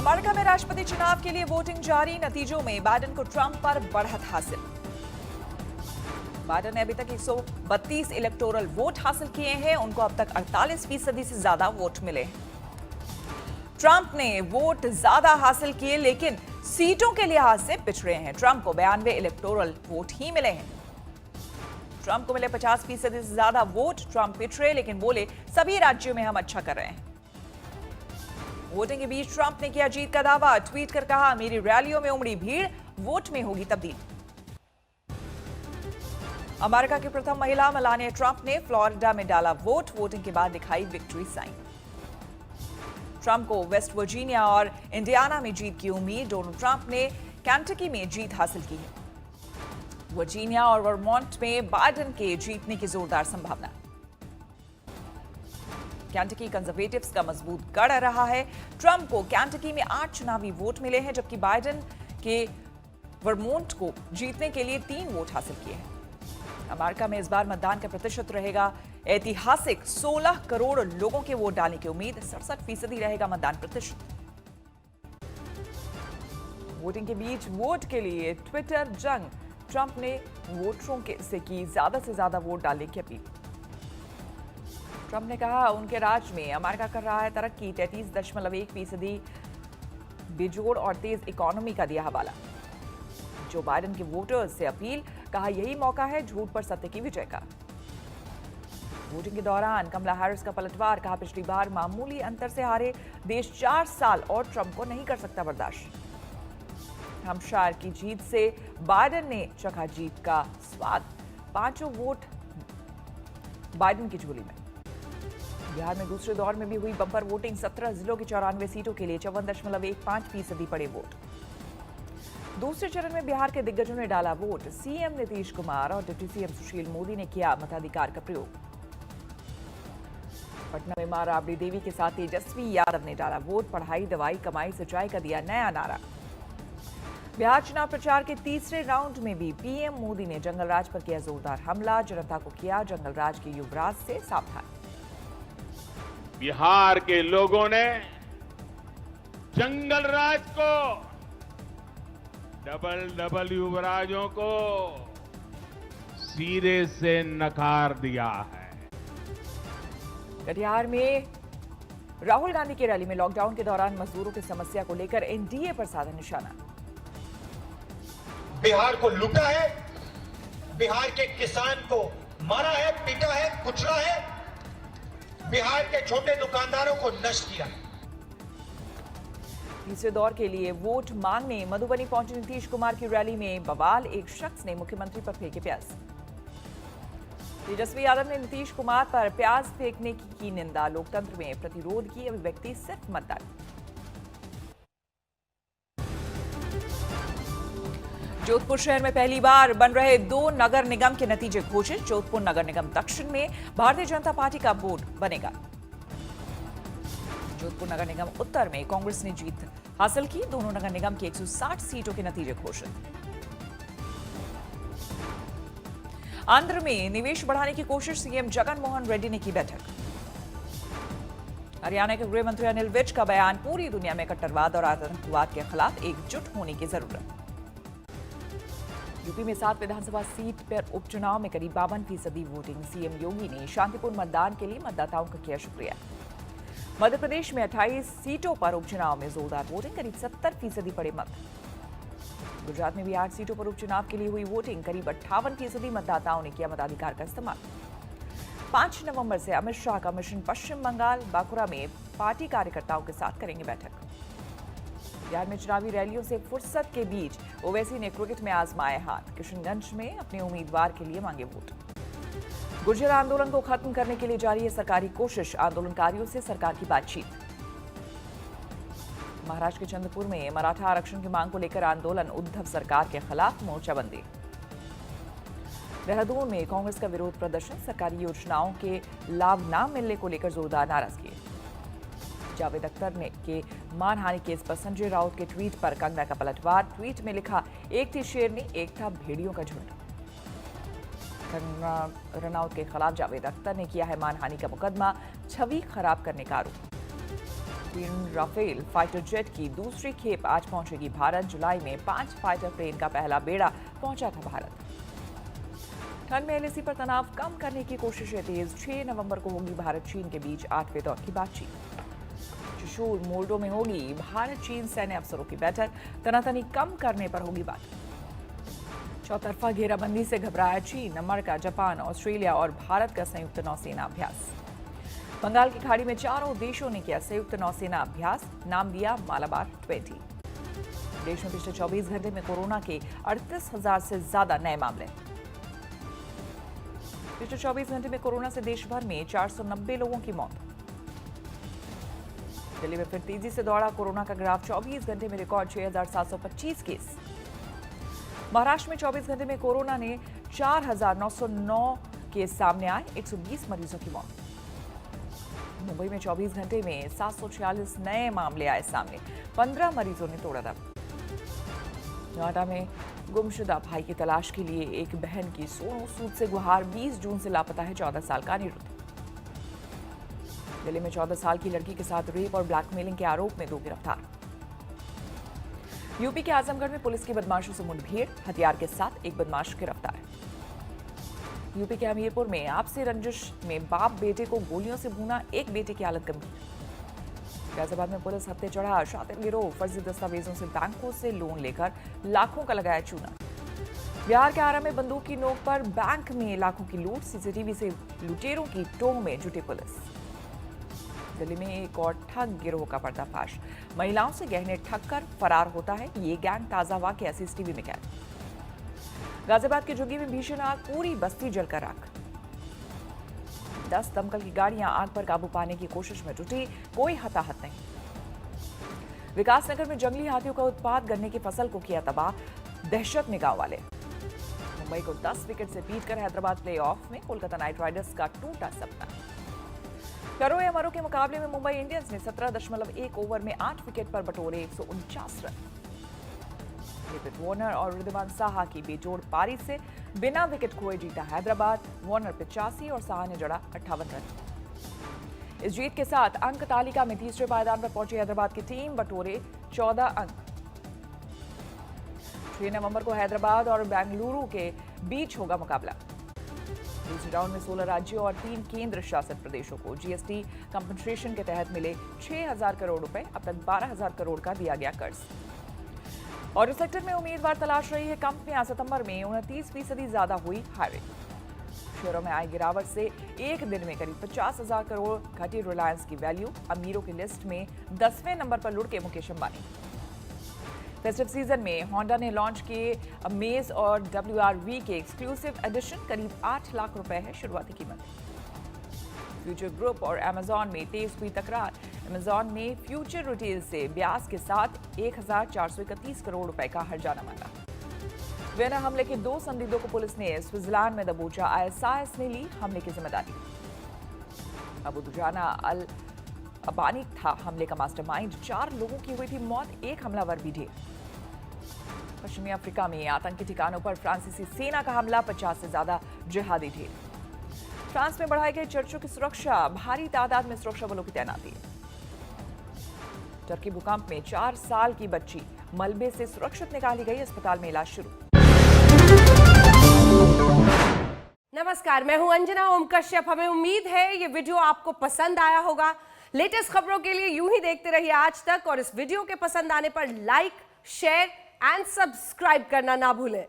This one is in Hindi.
अमेरिका में राष्ट्रपति चुनाव के लिए वोटिंग जारी। नतीजों में बाइडेन को ट्रंप पर बढ़त हासिल। बाइडेन ने अभी तक 132 इलेक्टोरल वोट हासिल किए हैं। उनको अब तक 48% से ज्यादा वोट मिले हैं। ट्रंप ने वोट ज्यादा हासिल किए लेकिन सीटों के लिहाज से पिछड़े हैं। ट्रंप को 92 इलेक्टोरल वोट ही मिले हैं। ट्रंप को मिले 50% से ज्यादा वोट। ट्रंप पिछड़े लेकिन बोले सभी राज्यों में हम अच्छा कर रहे हैं। वोटिंग के बीच ट्रंप ने किया जीत का दावा। ट्वीट कर कहा, मेरी रैलियों में उमड़ी भीड़ वोट में होगी तब्दील। अमेरिका की प्रथम महिला मेलानिया ट्रंप ने फ्लोरिडा में डाला वोट। वोटिंग के बाद दिखाई विक्ट्री साइन। ट्रंप को वेस्ट वर्जीनिया और इंडियाना में जीत की उम्मीद। डोनाल्ड ट्रंप ने केंटकी में जीत हासिल की है। वर्जीनिया और वर्मोंट में बाइडेन के जीतने की जोरदार संभावना। केंटकी कंजर्वेटिव्स का मजबूत गढ़ रहा है। ट्रंप को केंटकी में 8 चुनावी वोट मिले हैं, जबकि बाइडेन के वर्मोंट को जीतने के लिए 3 वोट हासिल किए हैं। अमेरिका में इस बार मतदान का प्रतिशत रहेगा ऐतिहासिक 16 करोड़ लोगों के वोट डालने की उम्मीद। 67% रहेगा मतदान प्रतिशत। वोटिंग के बीच वोट के लिए ट्विटर जंग। ट्रंप ने वोटरों से की ज्यादा से ज्यादा वोट डालने की अपील। ट्रंप ने कहा, उनके राज्य में अमेरिका कर रहा है तरक्की। 33.1% बेजोड़ और तेज इकोनॉमी का दिया हवाला। जो बाइडेन के वोटर्स से अपील। कहा, यही मौका है झूठ पर सत्य की विजय का। वोटिंग के दौरान कमला हैरिस का पलटवार। कहा, पिछली बार मामूली अंतर से हारे देश 4 साल और ट्रंप को नहीं कर सकता बर्दाश्त। हैम्पशायर की जीत से बाइडेन ने चखा जीत का स्वाद। 5 वोट बाइडेन की झोली में। बिहार में दूसरे दौर में भी हुई बंपर वोटिंग। 17 जिलों की 94 सीटों के लिए 54.15% पड़े वोट। दूसरे चरण में बिहार के दिग्गजों ने डाला वोट। सीएम नीतीश कुमार और डिप्टी सीएम सुशील मोदी ने किया मताधिकार का प्रयोग। पटना में मां राबड़ी देवी के साथ तेजस्वी यादव ने डाला वोट। पढ़ाई, दवाई, कमाई, सिंचाई का दिया नया नारा। बिहार चुनाव प्रचार के तीसरे राउंड में भी पीएम मोदी ने जंगलराज पर किया जोरदार हमला। जनता को किया जंगलराज के युवराज से सावधान। बिहार के लोगों ने जंगलराज को, डबल युवराजों को सिरे से नकार दिया है। कटिहार में राहुल गांधी की रैली में लॉकडाउन के दौरान मजदूरों की समस्या को लेकर एनडीए पर साधा निशाना। बिहार को लूटा है, बिहार के किसान को मारा है, पीटा है, कुचला है, बिहार के छोटे दुकानदारों को नष्ट किया। तीसरे दौर के लिए वोट मांगने मधुबनी पहुंचे नीतीश कुमार की रैली में बवाल। एक शख्स ने मुख्यमंत्री पर फेंके प्याज। तेजस्वी यादव ने नीतीश कुमार पर प्याज फेंकने की निंदा। लोकतंत्र में प्रतिरोध की अभिव्यक्ति सिर्फ मतदान। जोधपुर शहर में पहली बार बन रहे 2 नगर निगम के नतीजे घोषित। जोधपुर नगर निगम दक्षिण में भारतीय जनता पार्टी का बोर्ड बनेगा। जोधपुर नगर निगम उत्तर में कांग्रेस ने जीत हासिल की। दोनों नगर निगम की 160 सीटों के नतीजे घोषित। आंध्र में निवेश बढ़ाने की कोशिश। सीएम जगन मोहन रेड्डी ने की बैठक। हरियाणा के गृह मंत्री अनिल विज का बयान। पूरी दुनिया में कट्टरवाद और आतंकवाद के खिलाफ एकजुट होने की जरूरत। यूपी में 7 विधानसभा सीट पर उपचुनाव में करीब 52% वोटिंग। सीएम योगी ने शांतिपूर्ण मतदान के लिए मतदाताओं का किया शुक्रिया। मध्य प्रदेश में 28 सीटों पर उपचुनाव में जोरदार वोटिंग। करीब 70% पड़े मत। गुजरात में भी 8 सीटों पर उपचुनाव के लिए हुई वोटिंग। करीब 58% मतदाताओं ने किया मताधिकार का इस्तेमाल। 5 नवंबर से अमित शाह का मिशन पश्चिम बंगाल। बांकुरा में पार्टी कार्यकर्ताओं के साथ करेंगे बैठक। बिहार में चुनावी रैलियों से फुर्सत के बीच ओवैसी ने क्रिकेट में आजमाए हाथ। किशनगंज में अपने उम्मीदवार के लिए मांगे वोट। गुर्जर आंदोलन को खत्म करने के लिए जारी है सरकारी कोशिश। आंदोलनकारियों से सरकार की बातचीत। महाराष्ट्र के चंद्रपुर में मराठा आरक्षण की मांग को लेकर आंदोलन। उद्धव सरकार के खिलाफ मोर्चाबंदी। देहरादून में कांग्रेस का विरोध प्रदर्शन। सरकारी योजनाओं के लाभ न मिलने को लेकर जोरदार नाराजगी। जावेद अख्तर ने के मानहानि केस पर संजय राउत के ट्वीट पर कंगना का पलटवार। ट्वीट में लिखा, एक थी शेरनी, एक था भेड़ियों का झुंड। कंगना रनौत के खिलाफ जावेद अख्तर ने किया है मानहानि का मुकदमा। छवि खराब करने का आरोप। तीन राफेल फाइटर जेट की दूसरी खेप आज पहुंचेगी भारत। जुलाई में 5 फाइटर प्लेन का पहला बेड़ा पहुंचा था भारत। ठंड में एलएसी पर तनाव कम करने की कोशिशें तेज। 6 नवंबर को होगी भारत चीन के बीच 8वें दौर की बातचीत। चुशूल मोल्डो में होगी भारत चीन सैन्य अफसरों की बैठक। तनातनी कम करने पर होगी बात। चौतरफा घेराबंदी से घबराया चीन। अमेरिका, जापान, ऑस्ट्रेलिया और भारत का संयुक्त नौसेना अभ्यास। बंगाल की खाड़ी में चारों देशों ने किया संयुक्त नौसेना अभ्यास। नाम दिया मालाबार 20। देश में पिछले 24 घंटे में कोरोना के 38,000 से ज्यादा नए मामले। पिछले 24 घंटे में कोरोना से देश भर में 490 लोगों की मौत। दिल्ली में फिर तेजी से दौड़ा कोरोना का ग्राफ। 24 घंटे में रिकॉर्ड 6,725 केस। महाराष्ट्र में 24 घंटे में कोरोना ने 4,909 केस सामने आए। 120 मरीजों की मौत। मुंबई में 24 घंटे में 746 नए मामले आए सामने। 15 मरीजों ने तोड़ा दम। नोएडा में गुमशुदा भाई की तलाश के लिए एक बहन की सोनू सूद से गुहार। 20 जून से लापता है 14 साल का अनिरुद्ध। दिल्ली में 14 साल की लड़की के साथ रेप और ब्लैकमेलिंग के आरोप में 2 गिरफ्तार। यूपी के आजमगढ़ में पुलिस की बदमाशों से मुठभेड़। हथियार के साथ एक बदमाश गिरफ्तार। यूपी के हमीरपुर में आपसी रंजिश में बाप बेटे को गोलियों से भूना। एक बेटे की हालत गंभीर। गाजियाबाद में पुलिस हत्थे चढ़ा शातिर गिरोह। फर्जी दस्तावेजों से बैंकों से लोन लेकर लाखों का लगाया चूना। बिहार के आरा में बंदूक की नोक पर बैंक में लाखों की लूट। सीसीटीवी से लुटेरों की टोह में जुटी पुलिस। दिल्ली में एक और ठग गिरोह का पर्दाफाश। महिलाओं से गहने ठग कर फरार होता है ये गैंग। ताजा वाकया सीसीटीवी में कैद। गाजियाबाद के झुग्गी में भीषण आग। पूरी बस्ती जलकर राख। 10 दमकल की गाड़ियां आग पर काबू पाने की कोशिश में जुटी। कोई हताहत नहीं। विकासनगर में जंगली हाथियों का उत्पात। गन्ने की फसल को किया तबाह। दहशत में गांव वाले। मुंबई को 10 विकेट से पीटकर हैदराबाद प्लेऑफ में। कोलकाता नाइट राइडर्स का टूटा सपना। करो या मरो के मुकाबले में मुंबई इंडियंस ने 17.1 ओवर में 8 विकेट पर बटोरे 149 रन। डेविड वार्नर और रिद्धिमान साहा की बेजोड़ पारी से बिना विकेट खोए जीता हैदराबाद। वार्नर 85 और साहा ने जड़ा 58 रन। इस जीत के साथ अंक तालिका में तीसरे पायदान पर पहुंची हैदराबाद की टीम। बटोरे 14 अंक। 6 नवंबर को हैदराबाद और बेंगलुरु के बीच होगा मुकाबला। दूसरे राउंड में 16 राज्यों और 3 केंद्र शासित प्रदेशों को जीएसटी कंपनसेशन के तहत मिले 6,000 करोड़ रुपए। अब तक 12,000 करोड़ का दिया गया कर्ज। और इस सेक्टर में उम्मीदवार तलाश रही है कंपनियां। सितंबर में 29% ज्यादा हुई हायरिंग। शेयरों में आई गिरावट से एक दिन में करीब 50,000 करोड़ घटी रिलायंस की वैल्यू। अमीरों की लिस्ट में 10वें नंबर पर लुढ़के मुकेश अंबानी। फेस्टिव सीजन में होंडा ने लॉन्च किए अमेज और WRV के एक्सक्लूसिव एडिशन। करीब 8 लाख रुपए है शुरुआती कीमत। फ्यूचर ग्रुप और अमेजॉन में तेज हुई तकरार। अमेजॉन ने फ्यूचर रिटेल से ब्याज के साथ 1,431 करोड़ रुपए का हर्जाना मांगा। वियना हमले के 2 संदिग्धों को पुलिस ने स्विट्जरलैंड में दबोचा। ISIS ने ली हमले की जिम्मेदारी। अबू दुजाना अल अबानी था हमले का मास्टरमाइंड। 4 लोगों की हुई थी मौत। एक हमलावर भी ढेर। पश्चिमी अफ्रीका में आतंकी ठिकानों पर फ्रांसीसी सेना का हमला। 50 से ज्यादा जिहादी ढेर। फ्रांस में बढ़ाए गए चर्चों की सुरक्षा। भारी तादाद में सुरक्षा बलों की तैनाती। टर्की भूकंप में 4 साल की बच्ची मलबे से सुरक्षित निकाली गई। अस्पताल में इलाज शुरू। नमस्कार, मैं हूं अंजना ओम कश्यप। हमें उम्मीद है ये वीडियो आपको पसंद आया होगा। लेटेस्ट खबरों के लिए यूं ही देखते रहिए आज तक और इस वीडियो के पसंद आने पर लाइक, शेयर एंड सब्सक्राइब करना ना भूलें।